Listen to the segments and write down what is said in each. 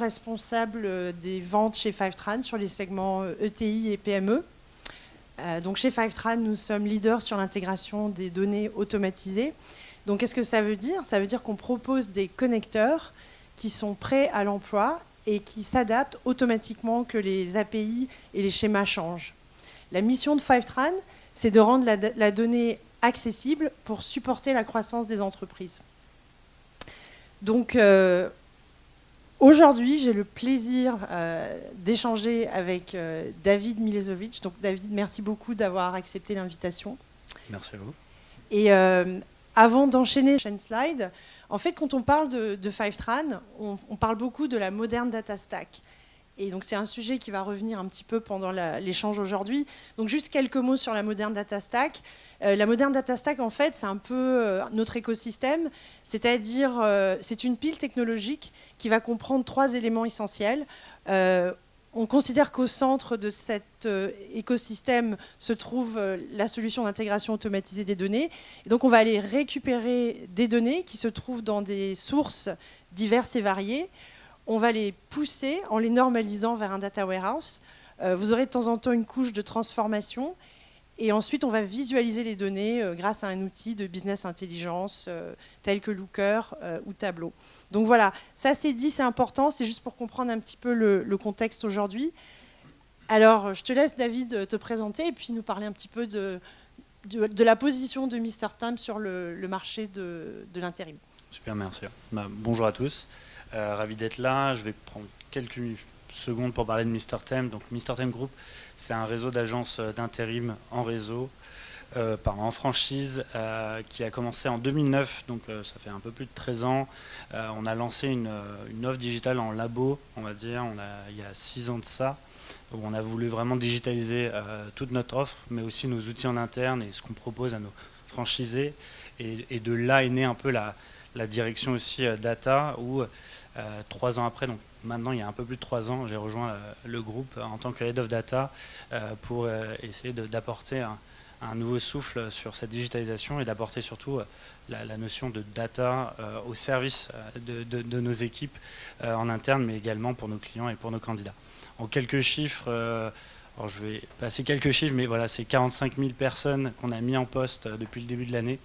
responsable des ventes chez Fivetran sur les segments ETI et PME. Donc chez Fivetran, nous sommes leaders sur l'intégration des données automatisées. Donc qu'est-ce que ça veut dire? Ça veut dire qu'on propose des connecteurs qui sont prêts à l'emploi et qui s'adaptent automatiquement que les API et les schémas changent. La mission de Fivetran, c'est de rendre la donnée accessible pour supporter la croissance des entreprises. Donc aujourd'hui, j'ai le plaisir d'échanger avec David Milezovic. Donc David, merci beaucoup d'avoir accepté l'invitation. Merci à vous. Et avant d'enchaîner la prochaine slide, en fait, quand on parle de Fivetran, on parle beaucoup de la Modern Data Stack. Et donc, c'est un sujet qui va revenir un petit peu pendant l'échange aujourd'hui. Donc, juste quelques mots sur la Modern Data Stack. La Modern Data Stack, en fait, c'est un peu notre écosystème. C'est-à-dire, c'est une pile technologique qui va comprendre 3 éléments essentiels. On considère qu'au centre de cet écosystème se trouve la solution d'intégration automatisée des données. Et donc, on va aller récupérer des données qui se trouvent dans des sources diverses et variées. On va les pousser en les normalisant vers un data warehouse. Vous aurez de temps en temps une couche de transformation. Et ensuite, on va visualiser les données grâce à un outil de business intelligence tel que Looker ou Tableau. Donc voilà, ça c'est dit, c'est important. C'est juste pour comprendre un petit peu le contexte aujourd'hui. Alors, je te laisse, David, te présenter et puis nous parler un petit peu de la position de Mr Time sur le marché de l'intérim. Super, merci. Bonjour à tous. Ravi d'être là. Je vais prendre quelques secondes pour parler de Mr Time. Donc, Mr Time Group, c'est un réseau d'agences d'intérim en réseau, en franchise, qui a commencé en 2009, donc ça fait un peu plus de 13 ans. On a lancé une offre digitale en labo, on va dire, il y a 6 ans de ça, où on a voulu vraiment digitaliser toute notre offre, mais aussi nos outils en interne et ce qu'on propose à nos franchisés. Et de là est née un peu la direction aussi data, où 3 ans après, donc maintenant il y a un peu plus de 3 ans, j'ai rejoint le groupe en tant que Head of Data pour essayer d'apporter un nouveau souffle sur cette digitalisation et d'apporter surtout la notion de data au service de nos équipes en interne, mais également pour nos clients et pour nos candidats. En quelques chiffres, alors je vais passer quelques chiffres, mais voilà, c'est 45 000 personnes qu'on a mis en poste depuis le début de l'année.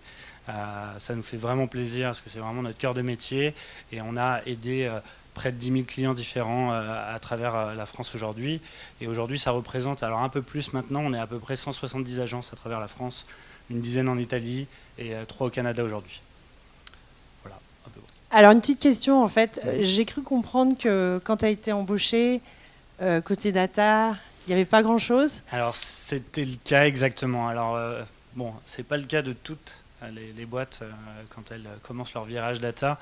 Ça nous fait vraiment plaisir parce que c'est vraiment notre cœur de métier et on a aidé près de 10 000 clients différents à travers la France aujourd'hui. Et aujourd'hui, ça représente, alors un peu plus maintenant, on est à peu près 170 agences à travers la France, une dizaine en Italie et 3 au Canada aujourd'hui. Voilà, un peu bon. Alors, une petite question, en fait. J'ai cru comprendre que quand tu as été embauché, côté data, il n'y avait pas grand-chose. Alors, c'était le cas exactement. Alors, bon, c'est pas le cas de toutes les boîtes quand elles commencent leur virage data.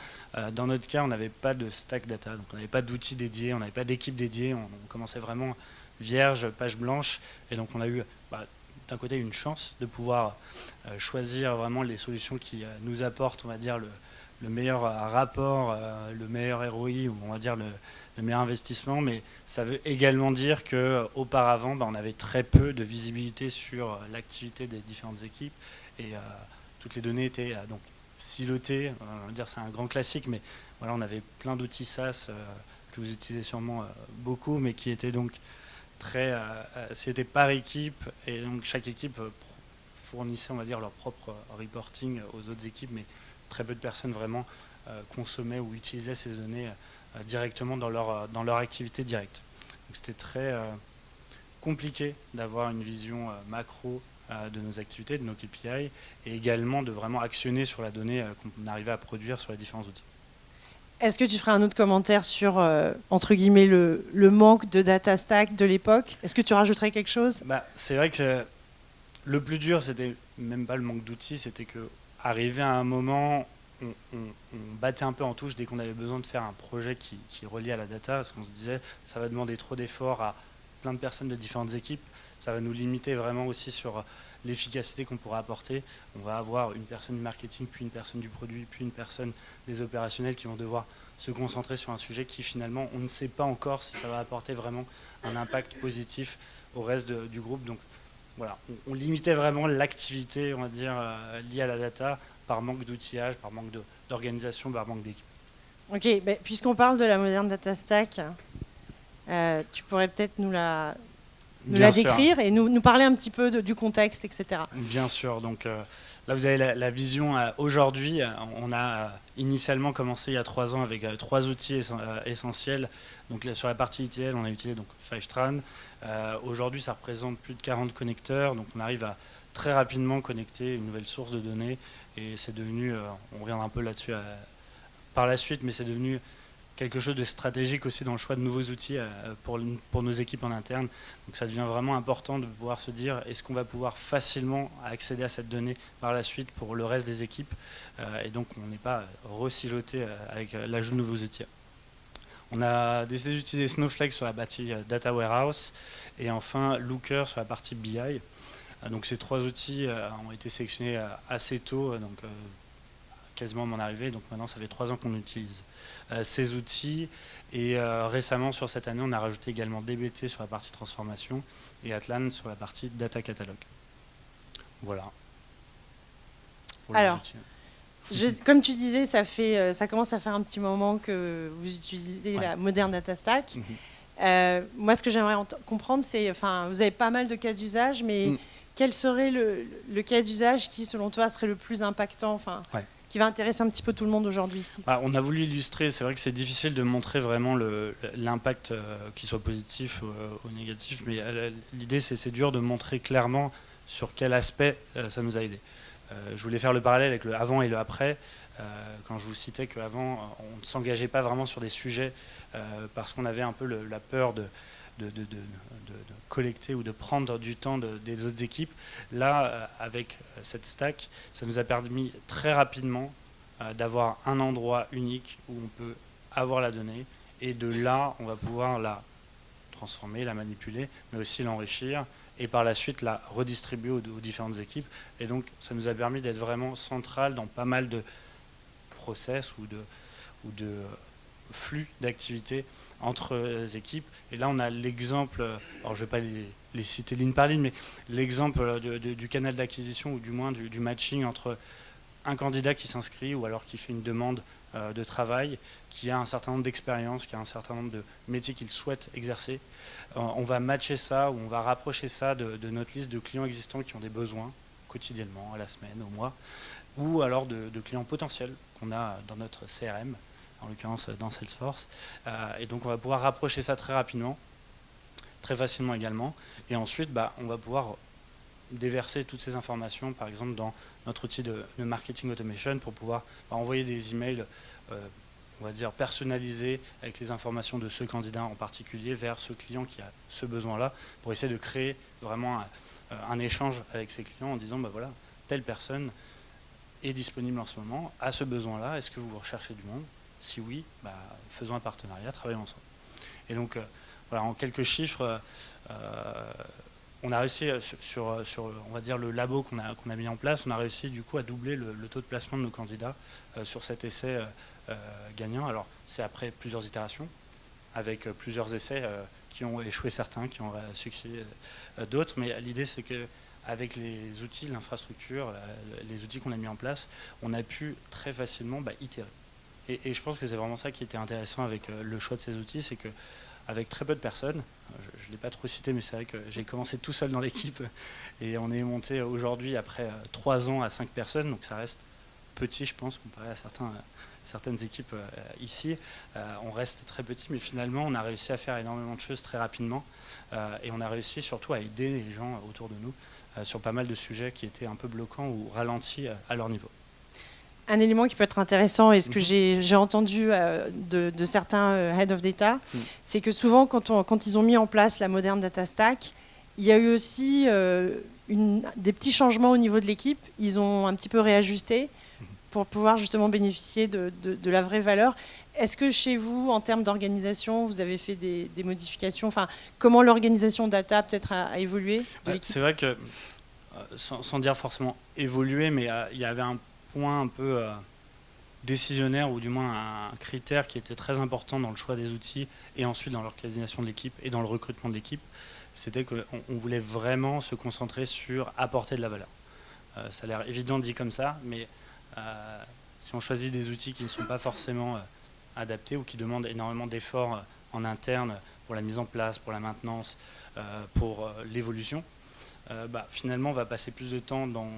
Dans notre cas, on n'avait pas de stack data, donc on n'avait pas d'outils dédiés, on n'avait pas d'équipe dédiée, on commençait vraiment vierge, page blanche, et donc on a eu d'un côté une chance de pouvoir choisir vraiment les solutions qui nous apportent, on va dire, le meilleur rapport, le meilleur ROI, ou on va dire le meilleur investissement, mais ça veut également dire qu'auparavant, on avait très peu de visibilité sur l'activité des différentes équipes, et toutes les données étaient donc silotées, on va dire c'est un grand classique, mais voilà, on avait plein d'outils SaaS que vous utilisez sûrement beaucoup, mais qui étaient donc c'était par équipe, et donc chaque équipe fournissait, on va dire, leur propre reporting aux autres équipes, mais très peu de personnes vraiment consommaient ou utilisaient ces données directement dans leur activité directe. Donc c'était très compliqué d'avoir une vision macro de nos activités, de nos KPI, et également de vraiment actionner sur la donnée qu'on arrivait à produire sur les différents outils. Est-ce que tu ferais un autre commentaire sur, entre guillemets, le manque de data stack de l'époque? Est-ce que tu rajouterais quelque chose? C'est vrai que le plus dur, c'était même pas le manque d'outils, c'était qu'arrivé à un moment, on battait un peu en touche dès qu'on avait besoin de faire un projet qui reliait à la data, parce qu'on se disait ça va demander trop d'efforts à plein de personnes de différentes équipes, ça va nous limiter vraiment aussi sur l'efficacité qu'on pourra apporter. On va avoir une personne du marketing, puis une personne du produit, puis une personne des opérationnels qui vont devoir se concentrer sur un sujet qui finalement, on ne sait pas encore si ça va apporter vraiment un impact positif au reste du groupe. Donc voilà, on limitait vraiment l'activité, on va dire, liée à la data par manque d'outillage, par manque d'organisation, par manque d'équipe. Ok, ben, puisqu'on parle de la Modern Data Stack, tu pourrais peut-être nous la décrire et nous parler un petit peu du contexte, etc. Bien sûr. Donc là, vous avez la vision aujourd'hui. On a initialement commencé il y a 3 ans avec 3 outils essentiels. Donc sur la partie ETL, on a utilisé donc Fivetran. Aujourd'hui, ça représente plus de 40 connecteurs. Donc on arrive à très rapidement connecter une nouvelle source de données. Et c'est devenu, on reviendra un peu là-dessus par la suite, mais c'est devenu quelque chose de stratégique aussi dans le choix de nouveaux outils pour nos équipes en interne. Donc ça devient vraiment important de pouvoir se dire est-ce qu'on va pouvoir facilement accéder à cette donnée par la suite pour le reste des équipes et donc on n'est pas resiloté avec l'ajout de nouveaux outils. On a décidé d'utiliser Snowflake sur la partie Data Warehouse et enfin Looker sur la partie BI. Donc ces 3 outils ont été sélectionnés assez tôt, donc quasiment à mon arrivée, donc maintenant ça fait 3 ans qu'on utilise ces outils et récemment sur cette année on a rajouté également DBT sur la partie transformation et Atlan sur la partie data catalogue. Voilà. Alors, comme tu disais, ça commence à faire un petit moment que vous utilisez la Modern Data Stack. Moi ce que j'aimerais comprendre c'est, enfin vous avez pas mal de cas d'usage, mais quel serait le cas d'usage qui selon toi serait le plus impactant, qui va intéresser un petit peu tout le monde aujourd'hui ici? On a voulu illustrer, c'est vrai que c'est difficile de montrer vraiment l'impact, qu'il soit positif ou négatif, mais l'idée c'est dur de montrer clairement sur quel aspect ça nous a aidé. Je voulais faire le parallèle avec le avant et le après, quand je vous citais qu'avant on ne s'engageait pas vraiment sur des sujets parce qu'on avait un peu la peur de collecter ou de prendre du temps des autres équipes. Là, avec cette stack, ça nous a permis très rapidement d'avoir un endroit unique où on peut avoir la donnée et de là, on va pouvoir la transformer, la manipuler, mais aussi l'enrichir et par la suite la redistribuer aux différentes équipes. Et donc, ça nous a permis d'être vraiment central dans pas mal de process ou de flux d'activités entre équipes. Et là, on a l'exemple, alors je ne vais pas les citer ligne par ligne, mais l'exemple du canal d'acquisition ou du moins du matching entre un candidat qui s'inscrit ou alors qui fait une demande de travail, qui a un certain nombre d'expériences, qui a un certain nombre de métiers qu'il souhaite exercer. On va matcher ça ou on va rapprocher ça de notre liste de clients existants qui ont des besoins quotidiennement, à la semaine, au mois, ou alors de clients potentiels qu'on a dans notre CRM, en l'occurrence dans Salesforce. Et donc on va pouvoir rapprocher ça très rapidement, très facilement également. Et ensuite, on va pouvoir déverser toutes ces informations, par exemple dans notre outil de marketing automation pour pouvoir envoyer des emails, on va dire personnalisés avec les informations de ce candidat en particulier vers ce client qui a ce besoin-là, pour essayer de créer vraiment un échange avec ses clients en disant voilà, telle personne est disponible en ce moment, a ce besoin-là, est-ce que vous recherchez du monde? Si oui, faisons un partenariat, travaillons ensemble. Et donc, voilà, en quelques chiffres, on a réussi sur on va dire, le labo qu'on a mis en place, on a réussi du coup à doubler le taux de placement de nos candidats sur cet essai gagnant. Alors, c'est après plusieurs itérations, avec plusieurs essais qui ont échoué certains, qui ont succédé d'autres, mais l'idée c'est que avec les outils, l'infrastructure, les outils qu'on a mis en place, on a pu très facilement itérer. Et je pense que c'est vraiment ça qui était intéressant avec le choix de ces outils, c'est qu'avec très peu de personnes, je ne l'ai pas trop cité, mais c'est vrai que j'ai commencé tout seul dans l'équipe, et on est monté aujourd'hui, après 3 ans, à 5 personnes, donc ça reste petit, je pense, comparé à certaines équipes ici. On reste très petit, mais finalement, on a réussi à faire énormément de choses très rapidement, et on a réussi surtout à aider les gens autour de nous sur pas mal de sujets qui étaient un peu bloquants ou ralentis à leur niveau. Un élément qui peut être intéressant, et ce que j'ai entendu de certains Head of Data, c'est que souvent, quand ils ont mis en place la Modern Data Stack, il y a eu aussi des petits changements au niveau de l'équipe. Ils ont un petit peu réajusté pour pouvoir justement bénéficier de la vraie valeur. Est-ce que chez vous, en termes d'organisation, vous avez fait des modifications? Enfin, comment l'organisation data peut-être a évolué de l'équipe? C'est vrai que, sans dire forcément évoluer, mais il y avait un point un peu décisionnaire, ou du moins un critère qui était très important dans le choix des outils et ensuite dans l'organisation de l'équipe et dans le recrutement de l'équipe, c'était qu'on voulait vraiment se concentrer sur apporter de la valeur. Ça a l'air évident dit comme ça, mais si on choisit des outils qui ne sont pas forcément adaptés ou qui demandent énormément d'efforts en interne pour la mise en place, pour la maintenance, pour l'évolution, finalement on va passer plus de temps dans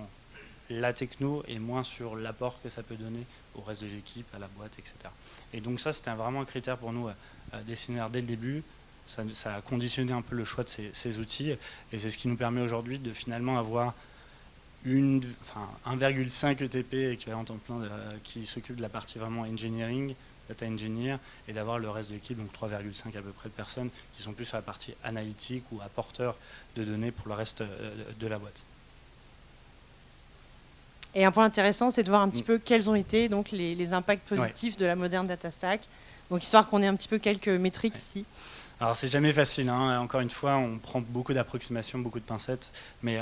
la techno et moins sur l'apport que ça peut donner au reste de l'équipe, à la boîte, etc. Et donc ça, c'était vraiment un critère pour nous Designware dès le début. Ça a conditionné un peu le choix de ces outils, et c'est ce qui nous permet aujourd'hui de finalement avoir 1,5 ETP équivalent temps plein qui s'occupe de la partie vraiment engineering, data engineer, et d'avoir le reste de l'équipe, donc 3,5 à peu près de personnes qui sont plus sur la partie analytique ou apporteurs de données pour le reste de la boîte. Et un point intéressant, c'est de voir un petit peu quels ont été donc, les impacts positifs de la moderne data stack. Donc, histoire qu'on ait un petit peu quelques métriques ici. Alors, c'est jamais facile, hein. Encore une fois, on prend beaucoup d'approximations, beaucoup de pincettes. Mais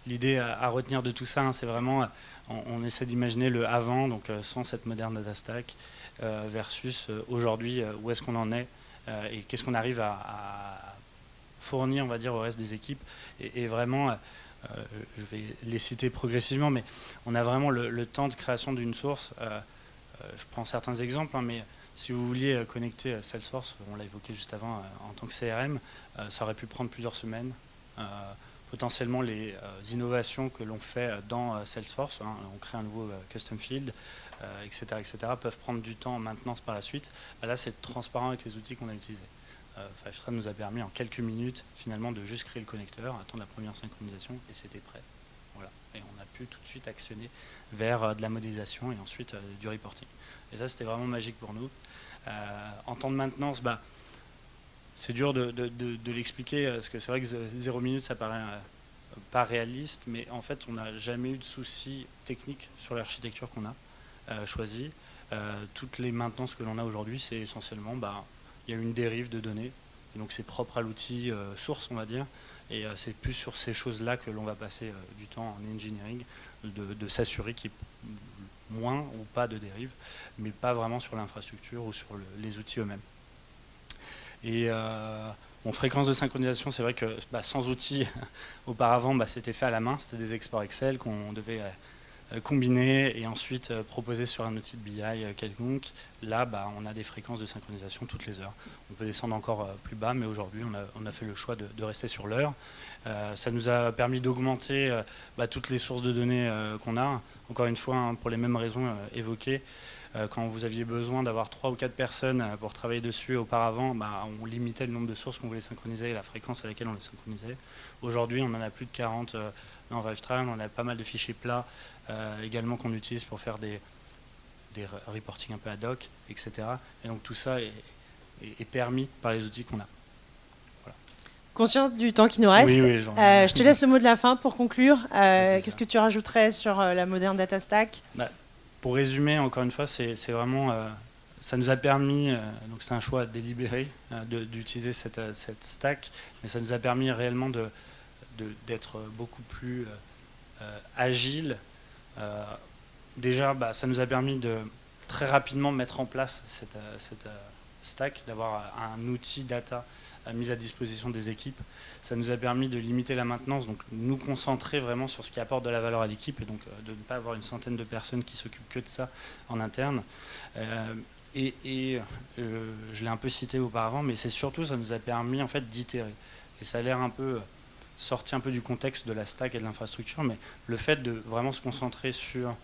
l'idée à retenir de tout ça, hein, c'est vraiment, on essaie d'imaginer le avant, donc sans cette moderne data stack, versus aujourd'hui, où est-ce qu'on en est et qu'est-ce qu'on arrive à fournir, on va dire, au reste des équipes. Et vraiment... je vais les citer progressivement, mais on a vraiment le temps de création d'une source. Je prends certains exemples, hein, mais si vous vouliez connecter Salesforce, on l'a évoqué juste avant, en tant que CRM, ça aurait pu prendre plusieurs semaines. Potentiellement, les innovations que l'on fait dans Salesforce, hein, on crée un nouveau custom field, etc., peuvent prendre du temps en maintenance par la suite. Là, c'est transparent avec les outils qu'on a utilisés. Fivestrand nous a permis en quelques minutes finalement de juste créer le connecteur, attendre la première synchronisation et c'était prêt. Voilà. Et on a pu tout de suite accéder vers de la modélisation et ensuite du reporting. Et ça, c'était vraiment magique pour nous. En temps de maintenance, c'est dur de l'expliquer parce que c'est vrai que 0 minutes, ça paraît pas réaliste, mais en fait, on n'a jamais eu de soucis techniques sur l'architecture qu'on a choisie. Toutes les maintenances que l'on a aujourd'hui, c'est essentiellement... il y a une dérive de données, et donc c'est propre à l'outil source, on va dire, et c'est plus sur ces choses-là que l'on va passer du temps en engineering, de s'assurer qu'il y ait moins ou pas de dérive, mais pas vraiment sur l'infrastructure ou sur les outils eux-mêmes. Et fréquence de synchronisation, c'est vrai que sans outils, auparavant, c'était fait à la main, c'était des exports Excel qu'on devait... combiner et ensuite proposer sur un outil de BI quelconque. Là, on a des fréquences de synchronisation toutes les heures. On peut descendre encore plus bas, mais aujourd'hui, on a fait le choix de rester sur l'heure. Ça nous a permis d'augmenter toutes les sources de données qu'on a. Encore une fois, hein, pour les mêmes raisons évoquées, quand vous aviez besoin d'avoir 3 ou 4 personnes pour travailler dessus auparavant, on limitait le nombre de sources qu'on voulait synchroniser et la fréquence à laquelle on les synchronisait. Aujourd'hui, on en a plus de 40 dans Fivestrand, on a pas mal de fichiers plats également qu'on utilise pour faire des reporting un peu ad hoc, etc. Et donc tout ça est permis par les outils qu'on a. Voilà. Conscient du temps qui nous reste, oui, je te laisse le mot de la fin pour conclure. Qu'est-ce que tu rajouterais sur la moderne data stack ? Pour résumer, encore une fois, c'est vraiment, ça nous a permis, donc c'est un choix délibéré d'utiliser cette stack, mais ça nous a permis réellement d'être beaucoup plus agile. Déjà, ça nous a permis de très rapidement mettre en place cette stack, d'avoir un outil data mis à disposition des équipes. Ça nous a permis de limiter la maintenance, donc nous concentrer vraiment sur ce qui apporte de la valeur à l'équipe et donc de ne pas avoir une centaine de personnes qui s'occupent que de ça en interne. Je l'ai un peu cité auparavant, mais c'est surtout, ça nous a permis en fait d'itérer. Et ça a l'air un peu sorti un peu du contexte de la stack et de l'infrastructure, mais le fait de vraiment se concentrer sur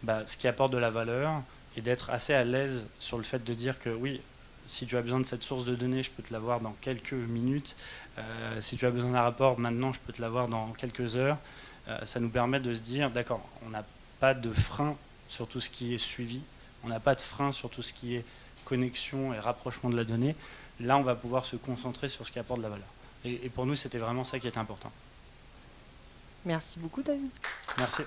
ce qui apporte de la valeur et d'être assez à l'aise sur le fait de dire que oui, si tu as besoin de cette source de données, je peux te l'avoir dans quelques minutes. Si tu as besoin d'un rapport, maintenant, je peux te l'avoir dans quelques heures. Ça nous permet de se dire, d'accord, on n'a pas de frein sur tout ce qui est suivi. On n'a pas de frein sur tout ce qui est connexion et rapprochement de la donnée. Là, on va pouvoir se concentrer sur ce qui apporte de la valeur. Et pour nous, c'était vraiment ça qui était important. Merci beaucoup, David. Merci.